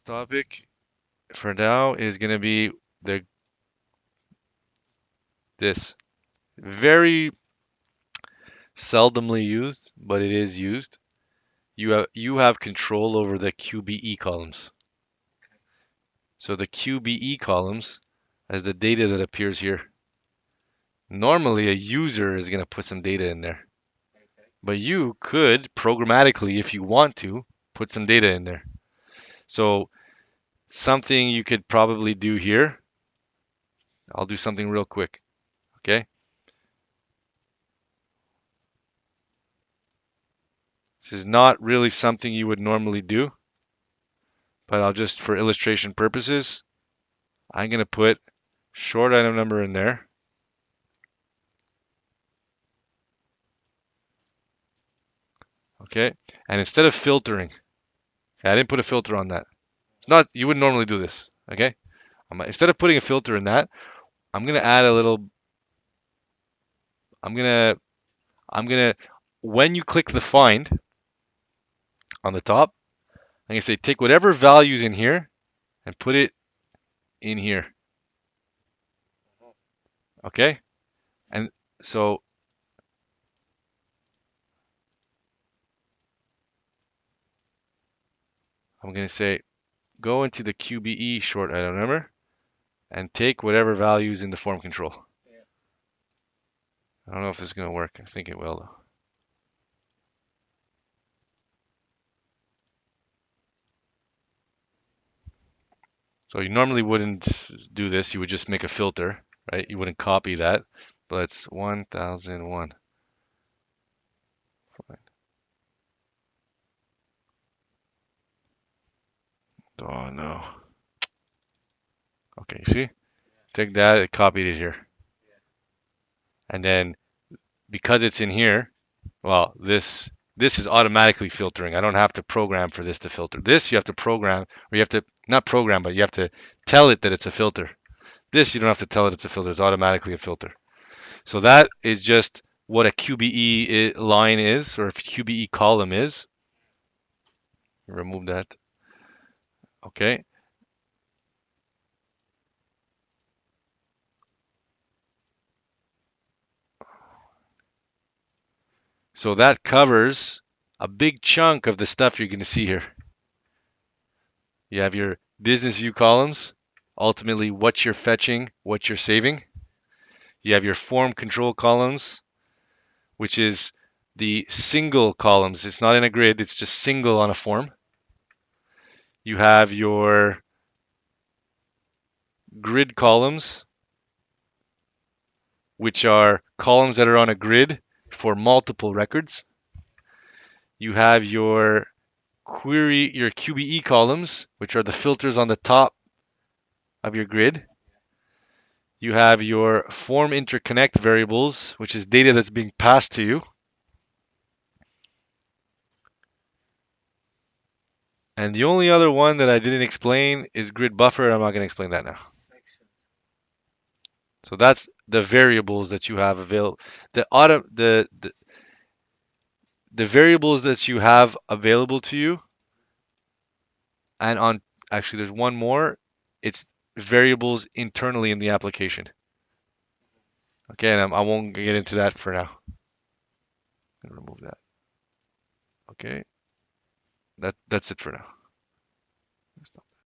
topic for now is going to be this. Very seldomly used, but it is used. You have control over the QBE columns. So the QBE columns is the data that appears here. Normally, a user is going to put some data in there, but you could programmatically, if you want to, put some data in there. So something you could probably do here, I'll do something real quick, okay? This is not really something you would normally do, but I'll just, for illustration purposes, I'm going to put short item number in there. Okay, and instead of filtering, okay, I didn't put a filter on that. It's not, you wouldn't normally do this, okay? Instead of putting a filter in that, I'm gonna add a little, I'm gonna, I'm gonna, when you click the find on the top, I'm gonna say take whatever values in here and put it in here, okay? And so I'm gonna say go into the QBE short item number and take whatever values in the form control. I don't know if this is gonna work. I think it will though. So you normally wouldn't do this. You would just make a filter, right? You wouldn't copy that, but it's 1001. Oh no. Okay, you see? Take that, it copied it here. And then because it's in here, well, this is automatically filtering. I don't have to program for this to filter. This you have to program, or you have to not program, but you have to tell it that it's a filter. This you don't have to tell it it's a filter. It's automatically a filter. So that is just what a QBE line is, or a QBE column is. Remove that. Okay. So that covers a big chunk of the stuff you're going to see here. You have your business view columns, ultimately what you're fetching, what you're saving. You have your form control columns, which is the single columns. It's not in a grid, it's just single on a form. You have your grid columns, which are columns that are on a grid for multiple records. You have your QBE columns, which are the filters on the top of your grid. You have your form interconnect variables, which is data that's being passed to you. And the only other one that I didn't explain is grid buffer. I'm not going to explain that now. So that's the variables that you have available. The variables that you have available to you, and on actually there's one more. It's variables internally in the application. Okay, and I won't get into that for now. I'm gonna remove that. Okay, that's it for now.